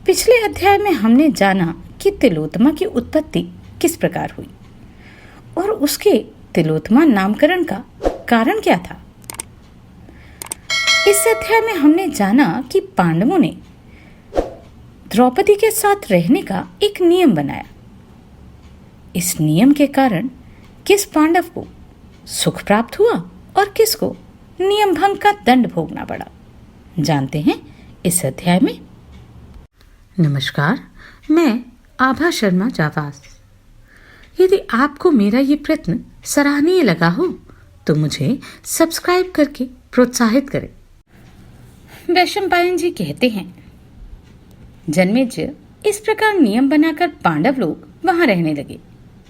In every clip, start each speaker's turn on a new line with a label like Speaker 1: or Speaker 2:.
Speaker 1: पिछले अध्याय में हमने जाना कि तिलोत्तमा की उत्पत्ति किस प्रकार हुई और उसके तिलोत्तमा नामकरण का कारण क्या था। इस अध्याय में हमने जाना कि पांडवों ने द्रौपदी के साथ रहने का एक नियम बनाया। इस नियम के कारण किस पांडव को सुख प्राप्त हुआ और किसको नियम भंग का दंड भोगना पड़ा, जानते हैं इस अध्याय में। नमस्कार, मैं आभा शर्मा जावास। यदि आपको मेरा ये प्रयत्न सराहनीय लगा हो तो मुझे सब्सक्राइब करके प्रोत्साहित करें। वैशंपायन जी कहते हैं, जन्मेजय इस प्रकार नियम बनाकर पांडव लोग वहां रहने लगे।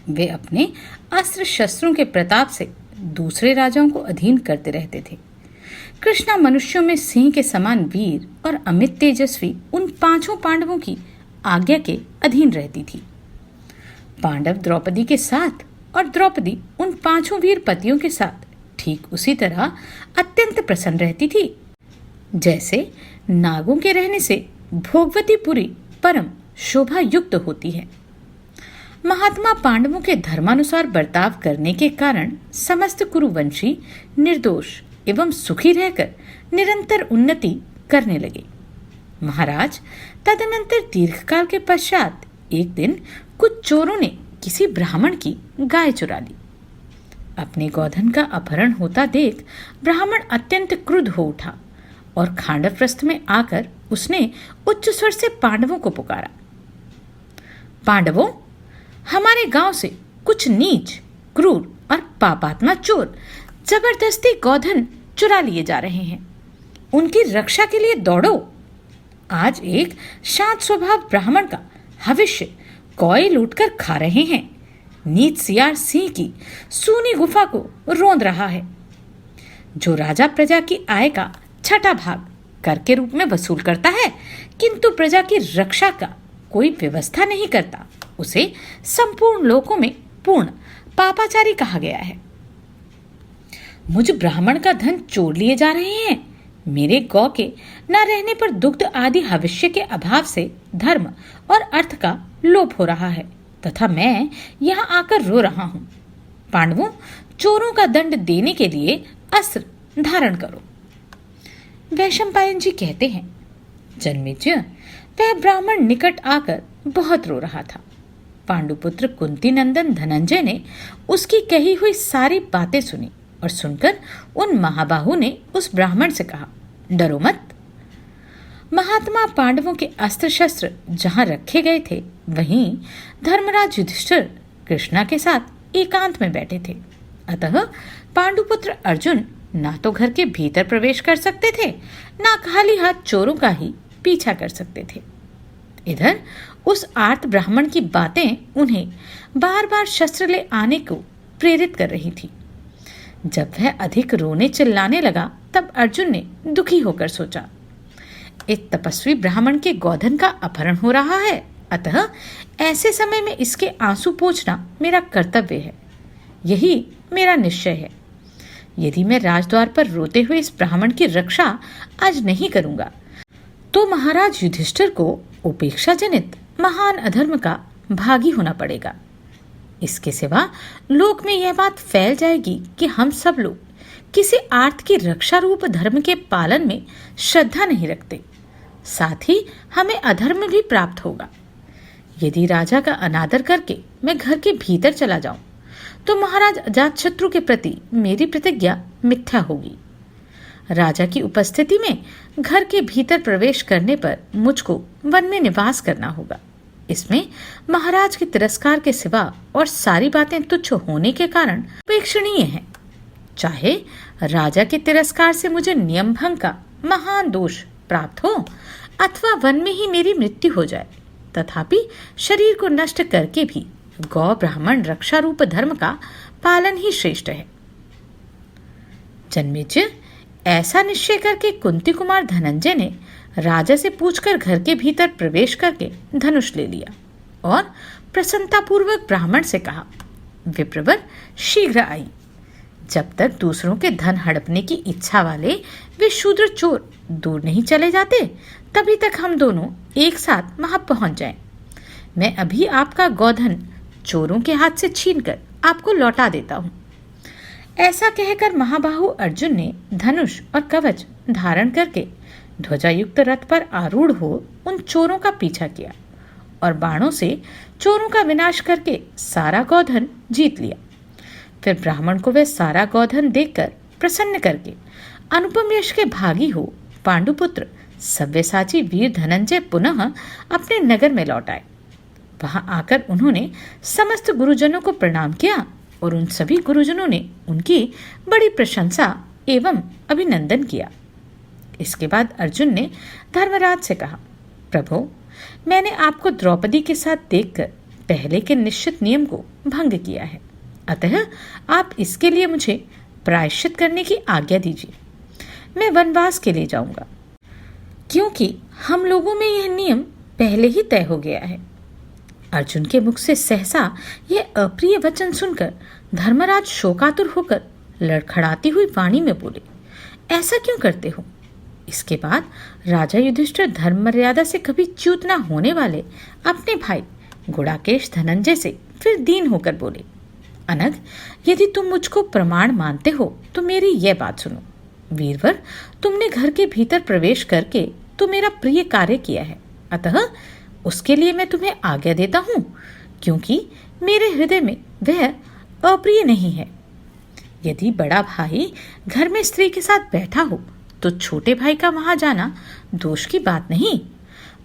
Speaker 1: वे अपने अस्त्र शस्त्रों के प्रताप से दूसरे राजाओं को अधीन करते रहते थे। कृष्णा मनुष्यों में सिंह के समान वीर और अमित तेजस्वी उन पांचों पांडवों की आज्ञा के अधीन रहती थी। पांडव द्रौपदी के साथ और द्रौपदी उन पांचों वीर पतियों के साथ ठीक उसी तरह अत्यंत प्रसन्न रहती थी जैसे नागों के रहने से भोगवतीपुरी परम शोभा युक्त होती है। महात्मा पांडवों के धर्मानुसार बर्ताव करने के कारण समस्त कुरुवंशी निर्दोष एवं सुखी रहकर निरंतर उन्नति करने लगे। महाराज, तदनंतर दीर्घकाल के पश्चात एक दिन कुछ चोरों ने किसी ब्राह्मण की गाय चुरा ली। अपने गोधन का अपहरण होता देख ब्राह्मण अत्यंत क्रुद्ध हो उठा और खांडवप्रस्थ में आकर उसने उच्च स्वर से पांडवों को पुकारा। पांडवों, हमारे गांव से कुछ नीच, क्रूर और पापात्मा चोर जबरदस्ती गोधन चुरा लिए जा रहे हैं। उनकी रक्षा के लिए दौड़ो। आज एक शांत स्वभाव ब्राह्मण का हविष्य कौए लूटकर खा रहे हैं। नीच सियार सिंह की सूनी गुफा को रौंद रहा है। जो राजा प्रजा की आय का छठा भाग कर के रूप में वसूल करता है किंतु प्रजा की रक्षा का कोई व्यवस्था नहीं करता, उसे संपूर्ण लोकों में पूर्ण पापाचारी कहा गया है। मुझ ब्राह्मण का धन चोर लिए जा रहे हैं। मेरे गौ के न रहने पर दुग्ध आदि भविष्य के अभाव से धर्म और अर्थ का लोप हो रहा है तथा मैं यहाँ आकर रो रहा हूँ। पांडवों, चोरों का दंड देने के लिए अस्त्र धारण करो। वैशंपायन जी कहते हैं, जन्मेजय, वह ब्राह्मण निकट आकर बहुत रो रहा था। पांडुपुत्र कुंती नंदन धनंजय ने उसकी कही हुई सारी बातें सुनी और सुनकर उन महाबाहु ने उस ब्राह्मण से कहा, डरो मत। महात्मा पांडवों के अस्त्र शस्त्र जहां रखे गए थे वहीं धर्मराज युधिष्ठिर कृष्णा के साथ एकांत में बैठे थे। अतः पांडुपुत्र अर्जुन ना तो घर के भीतर प्रवेश कर सकते थे, ना खाली हाथ चोरों का ही पीछा कर सकते थे। इधर उस आर्त ब्राह्मण की बातें उन्हें बार बार शस्त्र ले आने को प्रेरित कर रही थी। जब वह अधिक रोने चिल्लाने लगा तब अर्जुन ने दुखी होकर सोचा, एक तपस्वी ब्राह्मण के गोधन का अपहरण हो रहा है, अतः ऐसे समय में इसके आंसू पोंछना मेरा कर्तव्य है। यही मेरा निश्चय है। यदि मैं राजद्वार पर रोते हुए इस ब्राह्मण की रक्षा आज नहीं करूंगा तो महाराज युधिष्ठिर को उपेक्षा जनित महान अधर्म का भागी होना पड़ेगा। इसके सिवा लोक में यह बात फैल जाएगी कि हम सब लोग किसी आर्त की रक्षा रूप धर्म के पालन में श्रद्धा नहीं रखते। साथ ही हमें अधर्म भी प्राप्त होगा। यदि राजा का अनादर करके मैं घर के भीतर चला जाऊं तो महाराज अजातशत्रु के प्रति मेरी प्रतिज्ञा मिथ्या होगी। राजा की उपस्थिति में घर के भीतर प्रवेश करने पर मुझको वन में निवास करना होगा। इसमें महाराज के तिरस्कार के सिवा और सारी बातें तुच्छ होने के कारण उपेक्षणीय हैं। चाहे राजा के तिरस्कार से मुझे नियम भंग का महान दोष प्राप्त हो अथवा वन में ही मेरी मृत्यु हो जाए, तथापि शरीर को नष्ट करके भी गौ ब्राह्मण रक्षा रूप धर्म का पालन ही श्रेष्ठ है। जन्मेजय, ऐसा निश्चय करके कुंती कुमार धनंजय ने राजा से पूछकर घर के भीतर प्रवेश करके धनुष ले लिया और प्रसन्नतापूर्वक ब्राह्मण से कहा, विप्रवर शीघ्र आई। जब तक दूसरों के धन हड़पने की इच्छा वाले वे शूद्र चोर दूर नहीं चले जाते तभी तक हम दोनों एक साथ वहां पहुंच जाएं। मैं अभी आपका गोधन चोरों के हाथ से छीनकर आपको लौटा देता हूं। ऐसा कहकर महाबाहु अर्जुन ने धनुष और कवच धारण करके ध्वजायुक्त रथ पर आरूढ़ हो उन चोरों का पीछा किया और बाणों से चोरों का विनाश करके सारा गोधन जीत लिया। फिर ब्राह्मण को वह सारा गोधन देखकर प्रसन्न करके अनुपम यश के भागी हो पांडुपुत्र सव्यसाची वीर धनंजय पुनः अपने नगर में लौट आए। वहां आकर उन्होंने समस्त गुरुजनों को प्रणाम किया और उन सभी गुरुजनों ने उनकी बड़ी प्रशंसा एवं अभिनंदन किया। इसके बाद अर्जुन ने धर्मराज से कहा, प्रभु, मैंने आपको द्रौपदी के साथ देखकर पहले के निश्चित नियम को भंग किया है, अतः आप इसके लिए मुझे प्रायश्चित करने की आज्ञा दीजिए। मैं वनवास के लिए जाऊंगा, क्योंकि हम लोगों में यह नियम पहले ही तय हो गया है। अर्जुन के मुख से सहसा यह अप्रिय वचन सुनकर धर्मराज शोकातुर होकर लड़खड़ाती हुई वाणी में बोले, ऐसा क्यों करते हो? इसके बाद राजा युधिष्ठिर धर्म मर्यादा से कभी च्युत न होने वाले अपने भाई गुड़ाकेश धनंजय से फिर दीन होकर बोले, अनग, यदि तुम मुझको प्रमाण मानते हो तो मेरी यह बात सुनो। वीरवर, तुमने घर के भीतर प्रवेश करके तो मेरा प्रिय कार्य किया है, अतः उसके लिए मैं तुम्हें आज्ञा देता हूं, क्योंकि मेरे हृदय में वह अप्रिय नहीं है। यदि बड़ा भाई घर में स्त्री के साथ बैठा हो तो छोटे भाई का वहां जाना दोष की बात नहीं,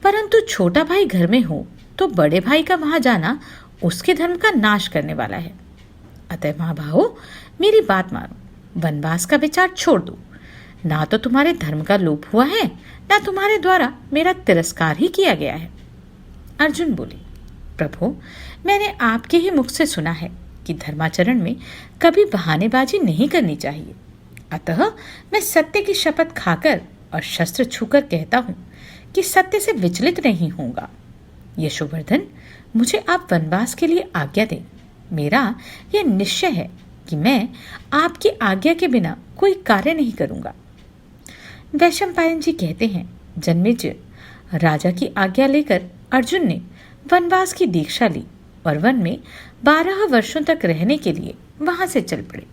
Speaker 1: परंतु छोटा भाई घर में हो तो बड़े भाई का वहां जाना उसके धर्म का नाश करने वाला है। अतः महाभाहो, मेरी बात मानो, वनवास का विचार छोड़ दो। ना तो तुम्हारे धर्म का लोप हुआ है, ना तुम्हारे द्वारा मेरा तिरस्कार ही किया गया है। अर्जुन बोले, प्रभु, मैंने आपके ही मुख से सुना है कि धर्माचरण में कभी बहानेबाजी नहीं करनी चाहिए, अतः मैं सत्य की शपथ खाकर और शस्त्र छूकर कहता हूं कि सत्य से विचलित नहीं होऊंगा। यशोवर्धन, मुझे आप वनवास के लिए आज्ञा दें। मेरा यह निश्चय है कि मैं आपकी आज्ञा के बिना कोई कार्य नहीं करूंगा। वैशंपायन जी कहते हैं, जन्मेजय, राजा की आज्ञा लेकर अर्जुन ने वनवास की दीक्षा ली और वन में 12 वर्षों तक रहने के लिए वहां से चल पड़े।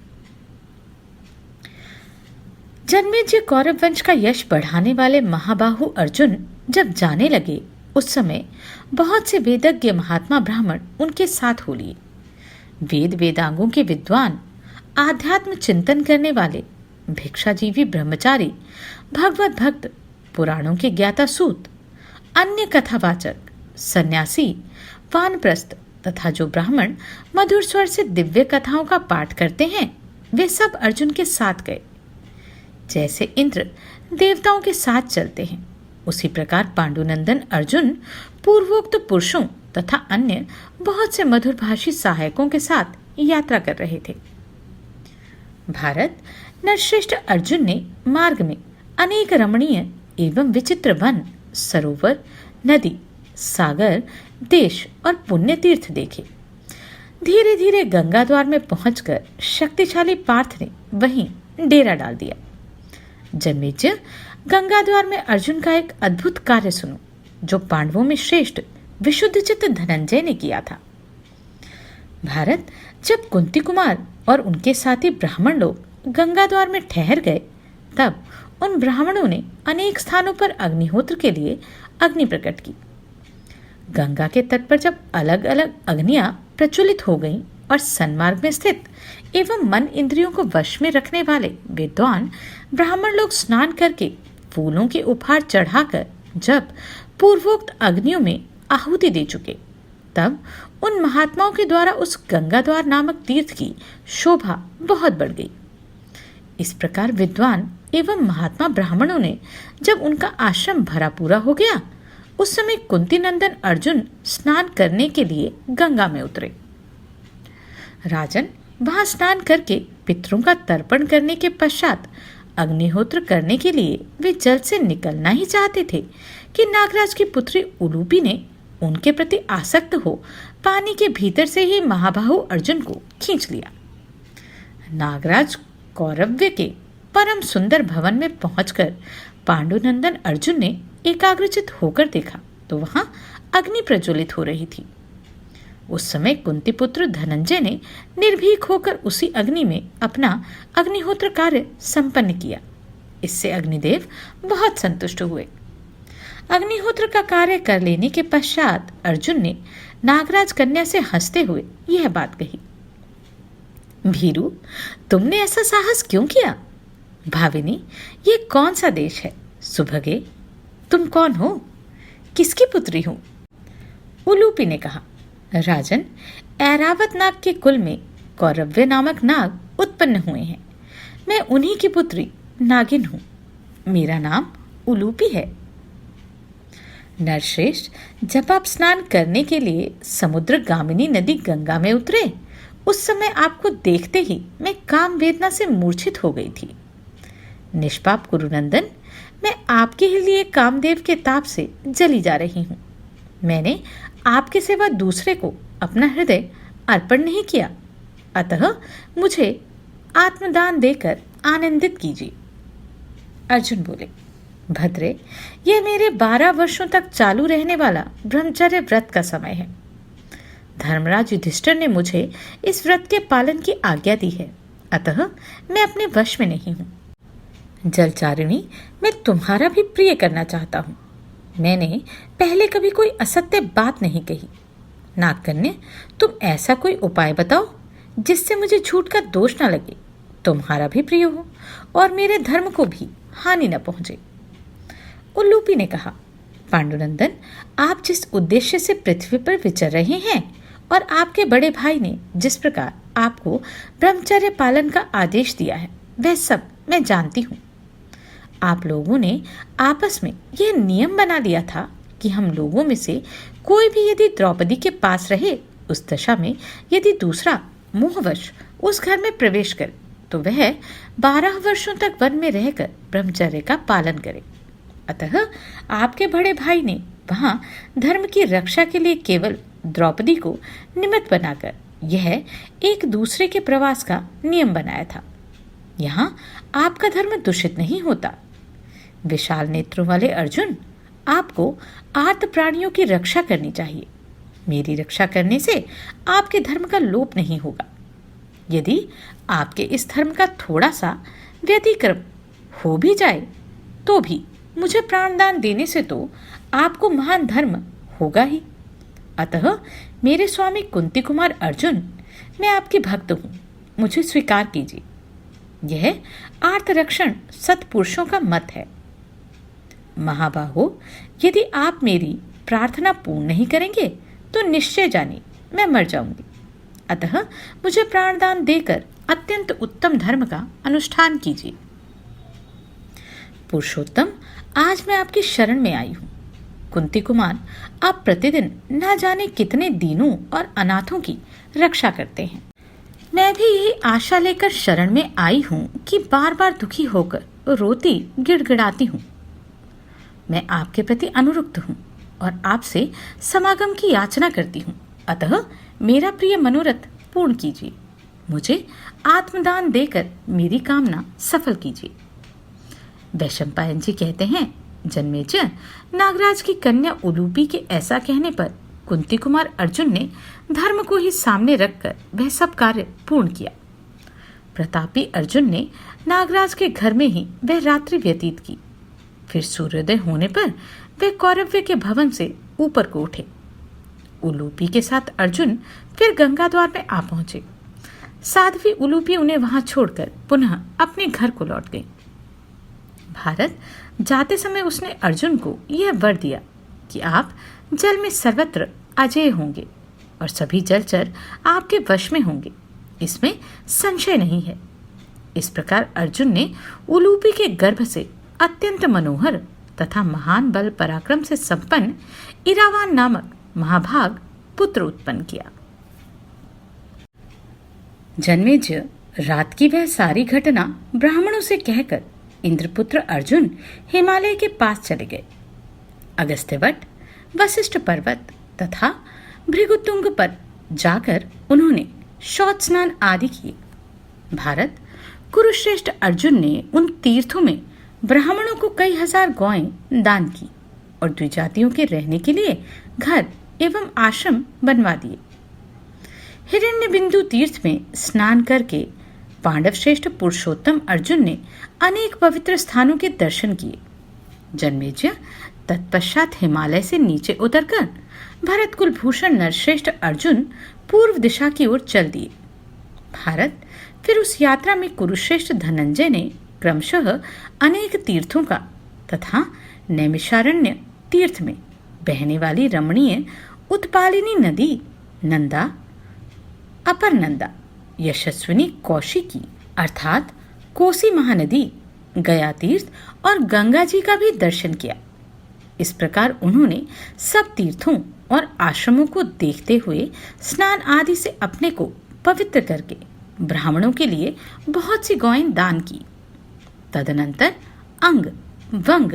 Speaker 1: जन्मेजय कौरव वंश का यश बढ़ाने वाले महाबाहु अर्जुन जब जाने लगे, उस समय बहुत से वेदज्ञ महात्मा ब्राह्मण उनके साथ हो लिए। वेद वेदांगों के विद्वान, आध्यात्म चिंतन करने वाले, भिक्षाजीवी ब्रह्मचारी, भगवत भक्त, पुराणों के ज्ञाता सूत, अन्य कथावाचक, सन्यासी, वानप्रस्थ तथा जो ब्राह्मण मधुर स्वर से दिव्य कथाओं का पाठ करते हैं, वे सब अर्जुन के साथ गए। जैसे इंद्र देवताओं के साथ चलते हैं, उसी प्रकार पांडुनंदन अर्जुन पूर्वोक्त पुरुषों तथा अन्य बहुत से मधुरभाषी सहायकों के साथ यात्रा कर रहे थे। भारत नरश्रेष्ठ अर्जुन ने मार्ग में अनेक रमणीय एवं विचित्र वन, सरोवर, नदी, सागर, देश और पुण्य तीर्थ देखे। धीरे धीरे गंगा द्वार में पहुंचकर शक्तिशाली पार्थ ने वहीं डेरा डाल दिया। जन्मेजय, गंगा द्वार में अर्जुन का एक अद्भुत कार्य सुनो, जो पांडवों में श्रेष्ठ विशुद्ध चित्त धनंजय ने किया था। भारत, जब कुंती कुमार और उनके साथी ब्राह्मण लोग गंगा द्वार में ठहर गए, तब उन ब्राह्मणों ने अनेक स्थानों पर अग्निहोत्र के लिए अग्नि प्रकट की। गंगा के तट पर जब अलग अलग अग्नियां प्रज्वलित हो गईं और सन्मार्ग में स्थित एवं मन इंद्रियों को वश में रखने वाले विद्वान ब्राह्मण लोग स्नान करके फूलों के उपहार चढ़ाकर जब पूर्वोक्त अग्नियों में आहुति दे चुके, तब उन महात्माओं के द्वारा उस गंगा द्वार नामक तीर्थ की शोभा बहुत बढ़ गई। इस प्रकार विद्वान एवं महात्मा ब्राह्मणों ने जब उनका आश्रम भरा पूरा हो गया, उस समय कुंती नंदन अर्जुन स्नान करने के लिए गंगा में उतरे। राजन, वहां स्नान करके पितरों का तर्पण करने के पश्चात अग्निहोत्र करने के लिए वे जल से निकलना ही चाहते थे कि नागराज की पुत्री उलूपी ने उनके प्रति आसक्त हो पानी के भीतर से ही महाबाहु अर्जुन को खींच लिया। नागराज कौरव्य के परम सुंदर भवन में पहुंचकर पांडुनंदन अर्जुन ने एकाग्रचित होकर देखा तो वहां अग्नि प्रज्वलित हो रही थी। उस समय कुंती पुत्र धनंजय ने निर्भीक होकर उसी अग्नि में अपना अग्निहोत्र कार्य संपन्न किया। इससे अग्निदेव बहुत संतुष्ट हुए। अग्निहोत्र का कार्य कर लेने के पश्चात अर्जुन ने नागराज कन्या से हंसते हुए यह बात कही, भीरू, तुमने ऐसा साहस क्यों किया? भाविनी, ये कौन सा देश है? सुभगे, तुम कौन हो? किसकी पुत्री हो? उलूपी ने कहा, राजन, ऐरावत नाग के कुल में कौरव्य नामक नाग उत्पन्न हुए हैं। मैं उन्हीं की पुत्री नागिन हूं। मेरा नाम उलूपी है। नरश्रेष्ठ, जब आप स्नान करने के लिए समुद्र गामिनी नदी गंगा में उतरे, उस समय आपको देखते ही मैं काम वेदना से मूर्छित हो गई थी। निष्पाप कुरुनंदन, मैं आपके लिए कामदेव के ताप से जली जा रही हूं। मैंने आपके सिवा दूसरे को अपना हृदय अर्पण नहीं किया, अतः मुझे आत्मदान देकर आनंदित कीजिए। अर्जुन बोले, भद्रे, यह मेरे 12 वर्षों तक चालू रहने वाला ब्रह्मचर्य व्रत का समय है। धर्मराज युधिष्ठिर ने मुझे इस व्रत के पालन की आज्ञा दी है, अतः मैं अपने वश में नहीं हूँ। जलचारिणी, मैं तुम्हारा भी प्रिय करना चाहता हूँ। मैंने पहले कभी कोई असत्य बात नहीं कही। नागकन्या, तुम ऐसा कोई उपाय बताओ जिससे मुझे झूठ का दोष न लगे, तुम्हारा भी प्रिय हो और मेरे धर्म को भी हानि न पहुंचे। उल्लूपी ने कहा, पांडुनंदन, आप जिस उद्देश्य से पृथ्वी पर विचर रहे हैं और आपके बड़े भाई ने जिस प्रकार आपको ब्रह्मचर्य पालन का आदेश दिया है, वह सब मैं जानती हूँ। आप लोगों ने आपस में यह नियम बना लिया था कि हम लोगों में से कोई भी यदि द्रौपदी के पास रहे, उस दशा में यदि दूसरा मोहवश उस घर में प्रवेश करे, तो वह 12 वर्षों तक वन में रहकर ब्रह्मचर्य का पालन करे। अतः आपके बड़े भाई ने वहां धर्म की रक्षा के लिए केवल द्रौपदी को निमित्त बनाकर यह एक दूसरे के प्रवास का नियम बनाया था। यहाँ आपका धर्म दूषित नहीं होता। विशाल नेत्रों वाले अर्जुन, आपको आर्त प्राणियों की रक्षा करनी चाहिए। मेरी रक्षा करने से आपके धर्म का लोप नहीं होगा। यदि आपके इस धर्म का थोड़ा सा व्यतिक्रम हो भी जाए, तो भी मुझे प्राणदान देने से तो आपको महान धर्म होगा ही। अतः मेरे स्वामी कुंती कुमार अर्जुन, मैं आपकी भक्त हूँ, मुझे स्वीकार कीजिए। यह आर्तरक्षण सत्पुरुषों का मत है। महाबाहो, यदि आप मेरी प्रार्थना पूर्ण नहीं करेंगे तो निश्चय जानिए मैं मर जाऊंगी। अतः मुझे प्राणदान देकर अत्यंत उत्तम धर्म का अनुष्ठान कीजिए। पुरुषोत्तम, आज मैं आपकी शरण में आई हूँ। कुंती कुमार, आप प्रतिदिन न जाने कितने दीनों और अनाथों की रक्षा करते हैं। मैं भी यही आशा लेकर शरण में आई हूँ कि बार बार दुखी होकर रोती गिड़गिड़ाती हूँ। मैं आपके प्रति अनुरक्त हूँ और आपसे समागम की याचना करती हूँ। अतः मेरा प्रिय मनोरथ पूर्ण कीजिए। मुझे आत्मदान देकर मेरी कामना सफल कीजिए। वैशंपायन जी कहते हैं, जन्मेजय, नागराज की कन्या उलूपी के ऐसा कहने पर कुंती कुमार अर्जुन ने धर्म को ही सामने रखकर वह सब कार्य पूर्ण किया। प्रतापी अर्जुन ने नागराज के घर में ही वह रात्रि व्यतीत की। फिर सूर्योदय होने पर वे कौरव्य के भवन से ऊपर को उठे। उलूपी के साथ अर्जुन फिर गंगा द्वार में आ पहुंचे। साध्वी उलूपी उन्हें वहां छोड़कर पुनः अपने घर को लौट गई। भारत जाते समय उसने अर्जुन को यह वर दिया कि आप जल में सर्वत्र अजेय होंगे और सभी जलचर आपके वश में होंगे, इसमें संशय नहीं है। इस प्रकार अर्जुन ने उलूपी के गर्भ से अत्यंत मनोहर तथा महान बल पराक्रम से संपन्न इरावान नामक महाभाग पुत्र उत्पन्न किया। जन्मेजय, रात की वह सारी घटना ब्राह्मणों से कहकर इंद्रपुत्र अर्जुन हिमालय के पास चले गए। अगस्त्यवट, वशिष्ठ पर्वत तथा भृगुतुंग पर जाकर उन्होंने शौच स्नान आदि किए। भारत, कुरुश्रेष्ठ अर्जुन ने उन तीर्थों में ब्राह्मणों को कई हजार गौएं दान की। और द्विजातियों के रहने के लिए घर एवं आश्रम बनवा दिए। हिरण्यबिंदु तीर्थ में स्नान करके पांडव श्रेष्ठ पुरुषोत्तम अर्जुन ने अनेक पवित्र स्थानों के दर्शन किए। जन्मेजय तत्पश्चात हिमालय से नीचे उतरकर भरत कुलभूषण नरश्रेष्ठ अर्जुन पूर्व दिशा की ओर चल दिए। भारत फिर उस यात्रा में कुरुश्रेष्ठ धनंजय ने क्रमशः अनेक तीर्थों का तथा नैमिषारण्य तीर्थ में बहने वाली रमणीय उत्पालिनी नदी नंदा, अपर नंदा, यशस्विनी कौशिकी अर्थात कोसी महानदी, गया तीर्थ और गंगा जी का भी दर्शन किया। इस प्रकार उन्होंने सब तीर्थों और आश्रमों को देखते हुए स्नान आदि से अपने को पवित्र करके ब्राह्मणों के लिए बहुत सी गौएं दान की। तदनंतर अंग, वंग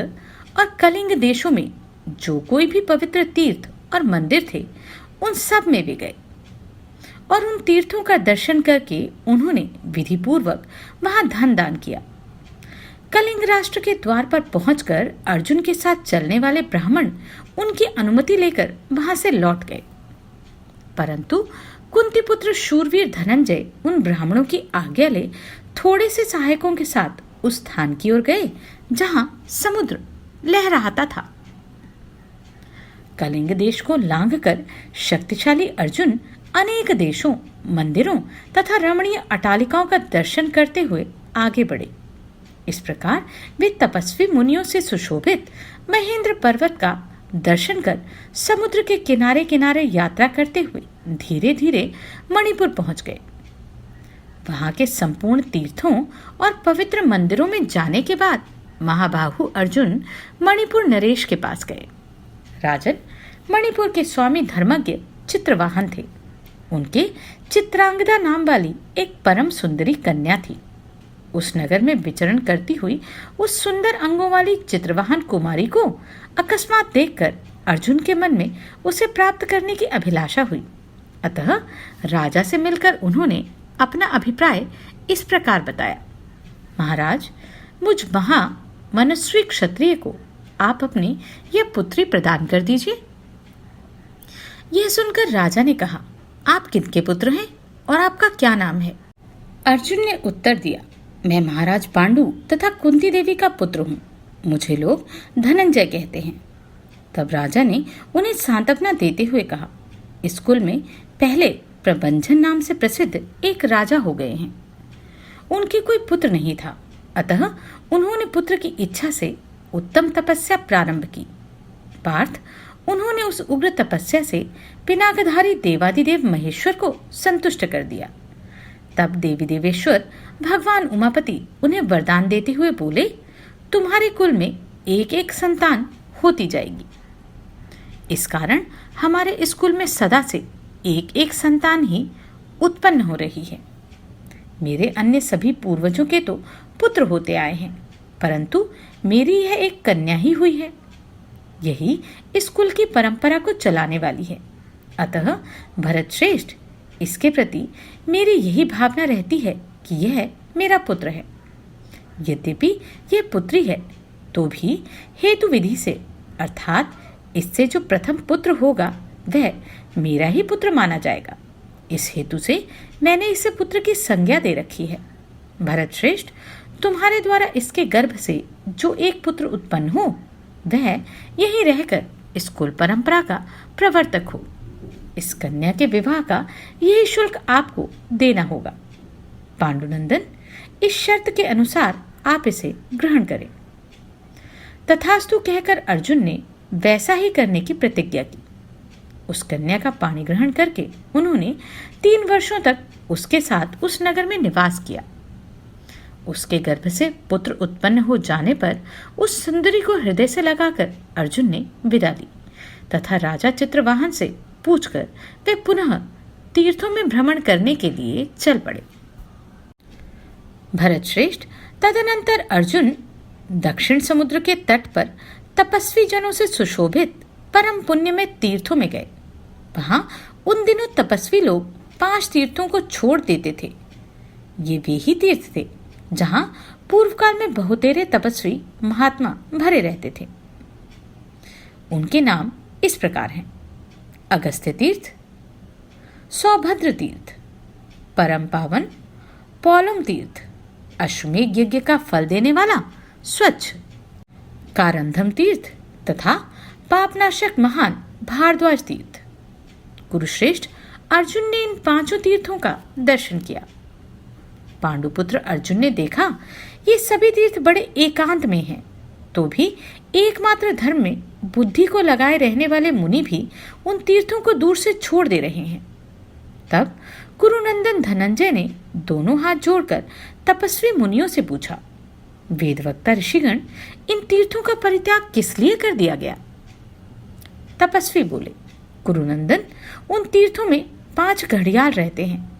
Speaker 1: और कलिंग देशों में जो कोई भी पवित्र तीर्थ और मंदिर थे उन सब में भी गए और उन तीर्थों का दर्शन करके उन्होंने विधि पूर्वक वहां धन दान किया। कलिंग राष्ट्र के द्वार पर पहुंचकर अर्जुन के साथ चलने वाले ब्राह्मण उनकी अनुमति लेकर वहां से लौट गए, परंतु कुंती पुत्र शूरवीर धनंजय उन ब्राह्मणों की आज्ञा ले थोड़े से सहायकों के साथ उस स्थान की ओर गए जहां समुद्र लहराता था। कलिंग देश को लांघकर शक्तिशाली अर्जुन अनेक देशों, मंदिरों तथा रमणीय अटालिकाओं का दर्शन करते हुए आगे बढ़े। इस प्रकार वे तपस्वी मुनियों से सुशोभित महेंद्र पर्वत का दर्शन कर समुद्र के किनारे किनारे यात्रा करते हुए धीरे धीरे मणिपुर पहुंच गए। वहां के संपूर्ण तीर्थों और पवित्र मंदिरों में जाने के बाद महाबाहु अर्जुन मणिपुर नरेश के पास गए। राजन, मणिपुर के स्वामी धर्मज्ञ चित्रवाहन थे। उनके चित्रांगदा नाम वाली एक परम सुंदरी कन्या थी। उस नगर में विचरण करती हुई उस सुंदर अंगों वाली चित्रवाहन कुमारी को अकस्मात देखकर अर्जुन के मन में उसे प्राप्त करने की अभिलाषा हुई। अतः राजा से मिलकर उन्होंने अपना अभिप्राय इस प्रकार बताया। महाराज, मुझ महा मनस्वी क्षत्रिय को आप अपनी यह पुत्री प्रदान कर दीजिए। यह सुनकर राजा ने कहा, आप किनके पुत्र हैं और आपका क्या नाम है? अर्जुन ने उत्तर दिया, मैं महाराज पांडु तथा कुंती देवी का पुत्र हूँ। मुझे लोग धनंजय कहते हैं। तब राजा ने उन्हें सांत्वना देते हुए कहा, इस कुल में पहले प्रबंधन नाम से प्रसिद्ध एक राजा हो गए हैं। उनके कोई पुत्र नहीं था, अतः उन्होंने पुत्र की इच्छा से उत्तम तपस्या प्रारंभ की। पार्थ, उन्होंने उस उग्र तपस्या से पिनाकधारी देवादिदेव महेश्वर को संतुष्ट कर दिया। तब देवी देवेश्वर भगवान उमापति उन्हें वरदान देते हुए बोले, तुम्हारे कुल में एक एक संतान होती जाएगी। इस कारण हमारे इस कुल में सदा से एक एक संतान ही उत्पन्न हो रही है। मेरे अन्य सभी पूर्वजों के तो पुत्र होते आए हैं, परंतु मेरी यह एक कन्या ही हुई है। यही इस कुल की परंपरा को चलाने वाली है। अतः भरत श्रेष्ठ, इसके प्रति मेरी यही भावना रहती है कि यह मेरा पुत्र है। यद्यपि यह पुत्री है तो भी हेतु विधि से, अर्थात इससे जो प्रथम पुत्र होगा वह मेरा ही पुत्र माना जाएगा। इस हेतु से मैंने इसे पुत्र की संज्ञा दे रखी है। भरत श्रेष्ठ, तुम्हारे द्वारा इसके गर्भ से जो एक पुत्र उत्पन्न हो वह यहीं रहकर इस कुल परंपरा का प्रवर्तक हो। इस कन्या के विवाह का यही शुल्क आपको देना होगा। पांडुनंदन, इस शर्त के अनुसार आप इसे ग्रहण करें। तथास्तु कहकर अर्जुन ने वैसा ही करने की प्रतिज्ञा की। उस कन्या का पाणी ग्रहण करके उन्होंने 3 वर्षों तक उसके साथ उस नगर में निवास किया। उसके गर्भ से पुत्र उत्पन्न हो जाने पर उस सुंदरी को हृदय से लगाकर अर्जुन ने विदा ली तथा राजा चित्रवाहन से पूछकर वे पुनः तीर्थों में भ्रमण करने के लिए चल पड़े। भरत श्रेष्ठ, तदनंतर अर्जुन दक्षिण समुद्र के तट पर तपस्वी जनों से सुशोभित परम पुण्यमय तीर्थों में गए। वहां उन दिनों तपस्वी लोग 5 तीर्थों को छोड़ देते थे। ये वे ही तीर्थ थे जहां पूर्व काल में बहुतेरे तपस्वी महात्मा भरे रहते थे। उनके नाम इस प्रकार हैं: अगस्त्य तीर्थ, सौभद्र तीर्थ, परम पावन पौलम तीर्थ, अश्वमेध यज्ञ का फल देने वाला स्वच्छ कारंधम तीर्थ तथा पापनाशक महान भारद्वाज तीर्थ। कुरुश्रेष्ठ अर्जुन ने इन 5 तीर्थों का दर्शन किया। पांडुपुत्र अर्जुन ने देखा ये सभी तीर्थ बड़े एकांत में हैं, तो भी एकमात्र धर्म में बुद्धि को लगाए रहने वाले मुनि भी उन तीर्थों को दूर से छोड़ दे रहे हैं। तब कुरुनंदन धनंजय ने दोनों हाथ जोड़कर तपस्वी मुनियों से पूछा, वेदवक्ता ऋषिगण, इन तीर्थों का परित्याग किस लिए कर दिया गया? तपस्वी बोले, कुरुनंदन, उन तीर्थों में 5 घड़ियाल रहते हैं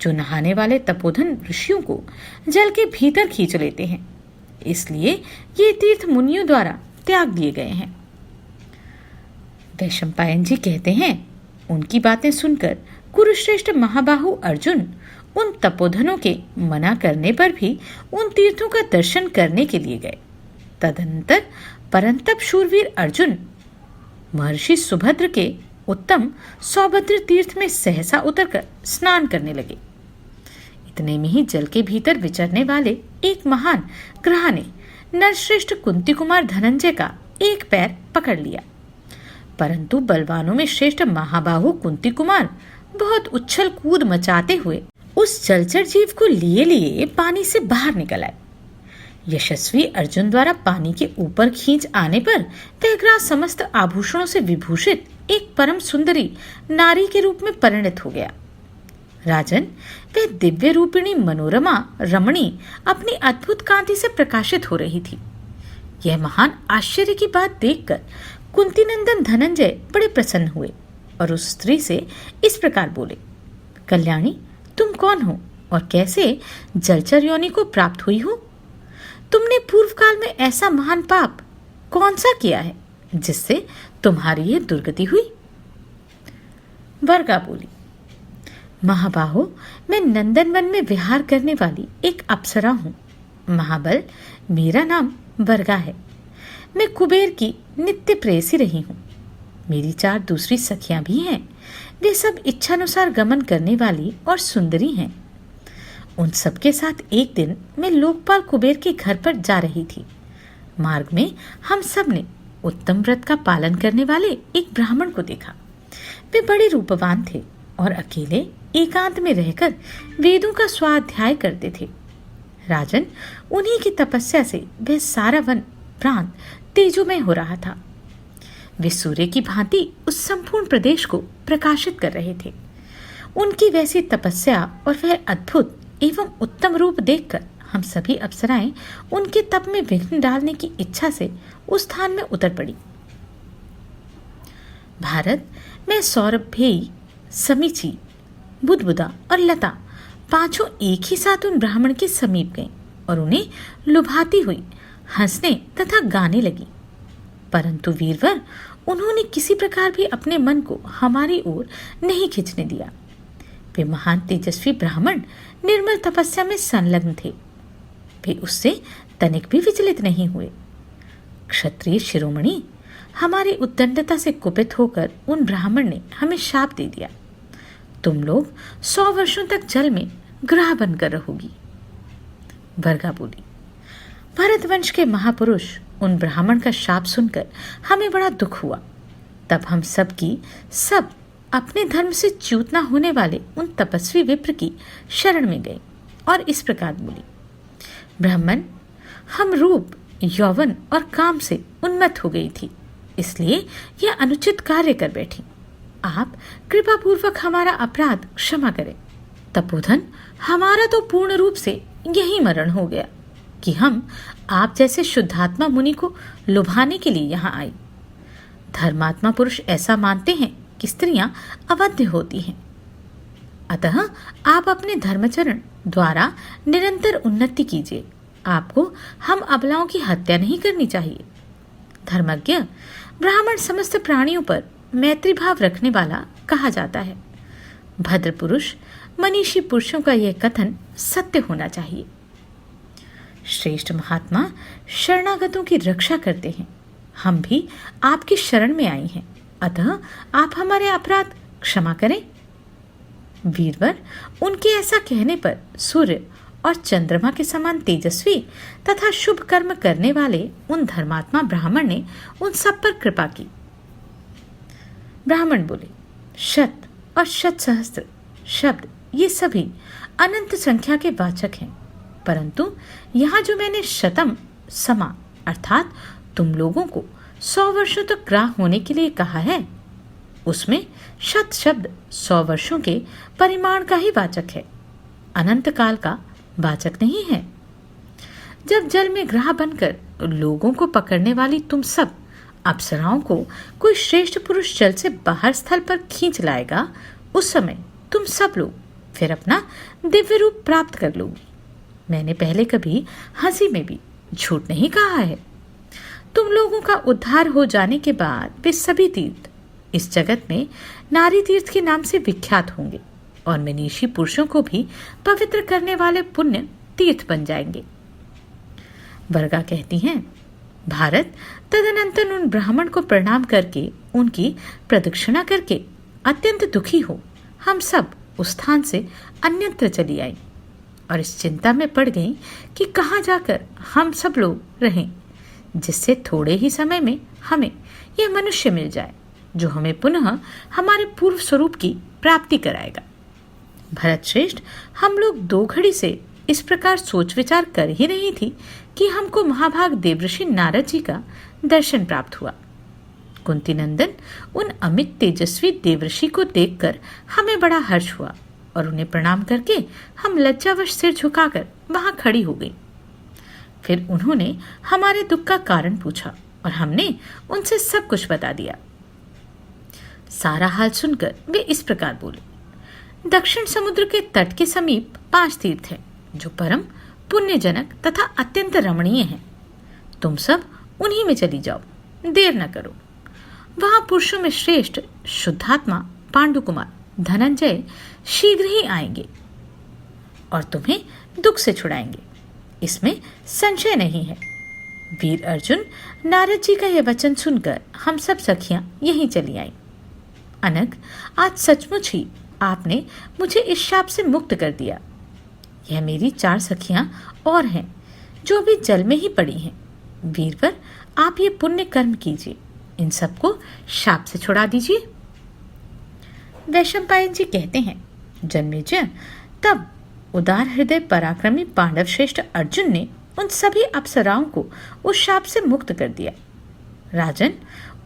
Speaker 1: जो नहाने वाले तपोधन ऋषियों को जल के भीतर खींच लेते हैं, इसलिए ये तीर्थ मुनियों द्वारा त्याग दिए गए हैं। वैशंपायन जी कहते हैं, उनकी बातें सुनकर कुरुश्रेष्ठ महाबाहु अर्जुन उन तपोधनों के मना करने पर भी उन तीर्थों का दर्शन करने के लिए गए। तदनंतर परंतप शूरवीर अर्जुन महर्षि सुभद्र के उत्तम सौभद्र तीर्थ में सहसा उतरकर स्नान करने लगे। इतने में ही जल के भीतर विचरने वाले एक महान ग्रह ने नरश्रेष्ठ कुंती कुमार धनंजय का एक पैर पकड़ लिया, परंतु बलवानों में श्रेष्ठ महाबाहु कुंती कुमार बहुत उछल कूद मचाते हुए उस जलचर जीव को लिए लिए पानी से बाहर निकल आए। यशस्वी अर्जुन द्वारा पानी के ऊपर खींच आने पर वह ग्रास समस्त आभूषणों से विभूषित एक परम सुंदरी नारी के रूप में परिणत हो गया। राजन, वह दिव्य रूपिणी मनोरमा रमणी अपनी अद्भुत कांति से प्रकाशित हो रही थी। यह महान आश्चर्य की बात देखकर कुंतीनंदन धनंजय बड़े प्रसन्न हुए और उस स्त्री से इस प्रकार बोले, कल्याणी, तुम कौन हो और कैसे जलचर योनि को प्राप्त हुई हो? तुमने पूर्व काल में ऐसा महान पाप कौन सा किया है जिससे तुम्हारी यह दुर्गति हुई? वर्गा बोली, महाबाहो, मैं नंदनवन में विहार करने वाली एक अप्सरा हूँ। महाबल, मेरा नाम वर्गा है। मैं कुबेर की नित्य प्रेयसी रही हूँ। मेरी 4 दूसरी सखियां भी हैं। वे सब इच्छानुसार गमन करने वाली और सुंदरी हैं। उन सबके साथ एक दिन मैं लोकपाल कुबेर के घर पर जा रही थी। मार्ग में हम सब ने उत्तम व्रत का पालन करने वाले एक ब्राह्मण को देखा। वे बड़े रूपवान थे और अकेले एकांत में रहकर वेदों का स्वाध्याय करते थे। राजन, उन्हीं की तपस्या से वह सारा वन प्रांत तेजोमय हो रहा था। वे सूर्य की भांति उस संपूर्ण प्रदेश को प्रकाशित कर रहे थे। उनकी वैसी तपस्या और वह अद्भुत एवं उत्तम रूप देखकर हम सभी अप्सराएं उनके तप में विघ्न डालने की इच्छा से उस स्थान में उतर पड़ी। भारत में सौरभेयी, समीची, बुदबुदा और लता 5 एक ही साथ उन ब्राह्मण के समीप गए और उन्हें लुभाती हुई हंसने तथा गाने लगी। परंतु वीरवर, उन्होंने किसी प्रकार भी अपने मन को हमारी ओर नहीं खींचने दिया। वे महान तेजस्वी ब्राह्मण निर्मल तपस्या में संलग्न थे। वे उससे तनिक भी विचलित नहीं हुए। क्षत्रिय शिरोमणि, हमारी उद्दंडता से कुपित होकर उन ब्राह्मण ने हमें शाप दे दिया, तुम लोग 100 वर्षों तक जल में ग्रह बनकर रहोगी। वर्गा बोली, भरतवंश के महापुरुष उन ब्राह्मण का शाप सुनकर हमें बड़ा दुख हुआ। तब हम सब अपने धर्म से च्युत न होने वाले उन तपस्वी विप्र की शरण में गए और इस प्रकार बोली, ब्राह्मण, हम रूप, यौवन और काम से उन्मत्त हो गई थी, इसलिए यह अनुचित कार्य कर बैठी। आप कृपा पूर्वक हमारा अपराध क्षमा करें। तपोधन, हमारा तो पूर्ण रूप से यही मरण हो गया कि हम आप जैसे शुद्धात्मा मुनि को लुभाने के लिए यहाँ आए। धर्मात्मा पुरुष ऐसा मानते हैं कि स्त्रियां अवध्य होती हैं, अतः आप अपने धर्मचरण द्वारा निरंतर उन्नति कीजिए। आपको हम अबलाओं की हत्या नहीं करनी चाहिए। धर्मज्ञ ब्राह्मण समस्त प्राणियों पर मैत्री भाव रखने वाला कहा जाता है। भद्र पुरुष, मनीषी पुरुषों का यह कथन सत्य होना चाहिए। श्रेष्ठ महात्मा शरणागतों की रक्षा करते हैं, हम भी आपकी शरण में आई हैं, अतः आप हमारे अपराध क्षमा करें। वीरवर उनके ऐसा कहने पर सूर्य और चंद्रमा के समान तेजस्वी तथा शुभ कर्म करने वाले उन धर्मात्मा ब्राह्मण ने उन सब पर कृपा की। ब्राह्मण बोले, शत और शत सहस्त्र शब्द ये सभी अनंत संख्या के वाचक हैं, परंतु यहाँ जो मैंने शतम समा अर्थात तुम लोगों को 100 वर्षों तक ग्राह होने के लिए कहा है, उसमें शत शब्द 100 वर्षों के परिमाण का ही वाचक है, अनंत काल का वाचक नहीं है। जब जल में ग्राह बनकर लोगों को पकड़ने वाली तुम सब अप्सराओं को कोई श्रेष्ठ पुरुष जल से बाहर स्थल पर खींच लाएगा, उस समय तुम सब लोग फिर अपना दिव्य रूप प्राप्त कर लोगी। मैंने पहले कभी हंसी में भी झूठ नहीं कहा है। तुम लोगों का उद्धार हो जाने के बाद वे सभी तीर्थ इस जगत में नारी तीर्थ के नाम से विख्यात होंगे और मनीषी पुरुषों को भी पवित्र करने वाले पुण्य तीर्थ बन जाएंगे। वर्गा कहती हैं, भारत तदनंतर उन ब्राह्मण को प्रणाम करके उनकी प्रदक्षिणा करके अत्यंत दुखी हो हम सब उस स्थान से अन्यत्र चली आई और इस चिंता में पड़ गई कि कहाँ जाकर हम सब लोग रहें, जिससे थोड़े ही समय में हमें यह मनुष्य मिल जाए जो हमें पुनः हमारे पूर्व स्वरूप की प्राप्ति कराएगा। भरत श्रेष्ठ, हम लोग 2 घड़ी से इस प्रकार सोच विचार कर ही रही थी कि हमको महाभाग देवऋषि नारद जी का दर्शन प्राप्त हुआ। कुंती नंदन उन अमित तेजस्वी देवऋषि को देखकर हमें बड़ा हर्ष हुआ और उन्हें प्रणाम करके हम लज्जावश सिर झुकाकर वहां खड़ी हो गई। फिर उन्होंने हमारे दुख का कारण पूछा और हमने उनसे सब कुछ बता दिया। सारा हाल सुनकर वे इस प्रकार बोले, दक्षिण समुद्र के तट के समीप 5 तीर्थ हैं जो परम पुण्यजनक तथा अत्यंत रमणीय हैं। तुम सब उन्हीं में चली जाओ, देर न करो। वहां पुरुषों में श्रेष्ठ शुद्धात्मा पांडुकुमार धनंजय शीघ्र ही आएंगे और तुम्हें दुख से छुड़ाएंगे, इसमें संशय नहीं है। वीर अर्जुन, नारद जी का यह वचन सुनकर हम सब सखियां यहीं चली आईं। अनग, आज सचमुच ही आपने मुझे इस शाप से मुक्त कर दिया। यह मेरी 4 सखियां और हैं जो भी जल में ही पड़ी हैं। वीरवर, आप ये पुण्य कर्म कीजिए, इन सबको शाप से छुड़ा दीजिए। वैशंपायन जी कहते हैं, जन्मेजय, तब उदार हृदय पराक्रमी पांडव श्रेष्ठ अर्जुन ने उन सभी अप्सराओं को उस शाप से मुक्त कर दिया। राजन,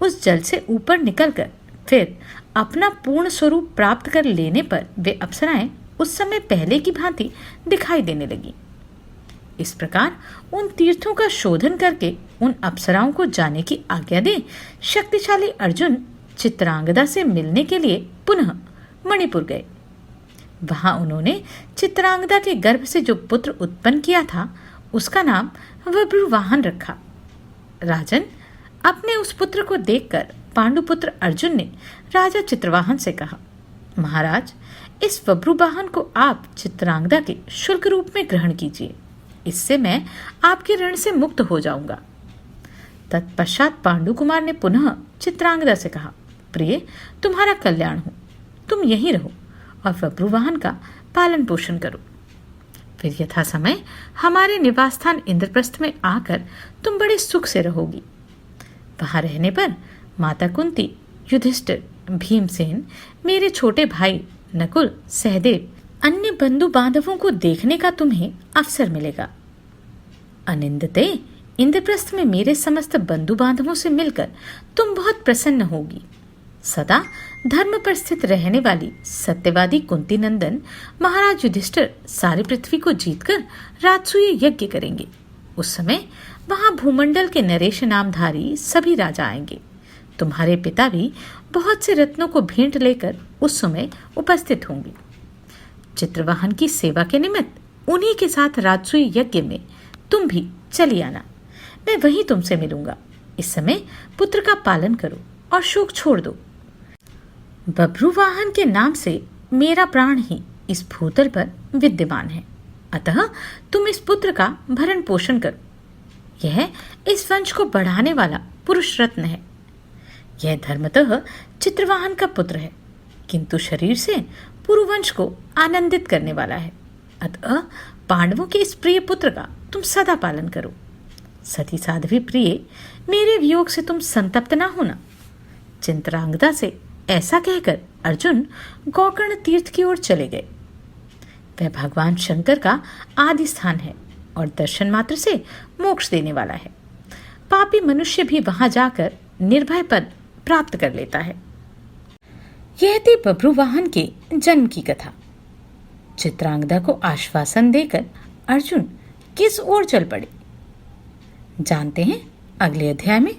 Speaker 1: उस जल से ऊपर निकलकर फिर अपना पूर्ण स्वरूप प्राप्त कर लेने पर वे अप्सराएं उस समय पहले की भांति दिखाई देने लगी। इस प्रकार उन तीर्थों का शोधन करके उन अप्सराओं को जाने की आज्ञा दे शक्तिशाली अर्जुन चित्रांगदा से मिलने के लिए पुनः मणिपुर गए। वहां उन्होंने चित्रांगदा के गर्भ से जो पुत्र उत्पन्न किया था उसका नाम बभ्रुवाहन रखा। राजन, अपने उस पुत्र को देखकर पांडुपुत्र अर्जुन ने राजा चित्रवाहन से कहा, महाराज, इस बभ्रुवाहन को आप चित्रांगदा के शुल्क रूप में ग्रहण कीजिए, इससे मैं आपके ऋण से मुक्त हो जाऊंगा। तत्पश्चात पांडुकुमार ने पुनः चित्रांगदा से कहा, प्रिय, तुम्हारा कल्याण हो, तुम यहीं रहो और बभ्रुवाहन का पालन पोषण करो। फिर यथा समय हमारे निवास स्थान इंद्रप्रस्थ में आकर तुम बड़े सुख से रहोगी। वहां रहने पर माता कुंती, युधिष्ठिर, भीमसेन, मेरे छोटे भाई नकुल, सहदेव, अन्य बंधु बांधवों को देखने का तुम्हें अवसर मिलेगा। अनिंदते, इंद्रप्रस्थ में मेरे समस्त बंधु बांधवों से मिलकर तुम बहुत प्रसन्न होगी। सदा धर्म पर स्थित रहने वाली सत्यवादी कुंती नंदन महाराज युधिष्ठिर सारी पृथ्वी को जीतकर राजसूय यज्ञ करेंगे। उस समय वहां भूमंडल के नरेश नामधारी सभी राजा आएंगे। तुम्हारे पिता भी बहुत से रत्नों को भेंट लेकर उस समय उपस्थित होंगे। चित्रवाहन की सेवा के निमित्त उन्हीं के साथ राजसूय यज्ञ में तुम भी चली आना। मैं वहीं तुमसे मिलूंगा। इस समय पुत्र का पालन करो और शोक छोड़ दो। बभ्रुवाहन के नाम से मेरा प्राण ही इस भूतल पर विद्यमान है, अतः तुम इस पुत्र का भरण पोषण करो। यह इस वंश को बढ़ाने वाला पुरुष रत्न है। यह धर्मतः चित्रवाहन का पुत्र है, किंतु शरीर से पुरुवंश को आनंदित करने वाला है। अतः पांडवों के इस प्रिय पुत्र का तुम सदा पालन करो। सती साध्वी प्रिय, मेरे वियोग से तुम संतप्त ना होना। चित्रांगदा से ऐसा कहकर अर्जुन गोकर्ण तीर्थ की ओर चले गए। वह भगवान शंकर का आदि स्थान है और दर्शन मात्र से मोक्ष देने वाला है। पापी मनुष्य भी वहां जाकर निर्भय पद प्राप्त कर लेता है। यह थी बभ्रुवाहन के जन्म की कथा। चित्रांगदा को आश्वासन देकर अर्जुन किस ओर चल पड़े, जानते हैं अगले अध्याय में।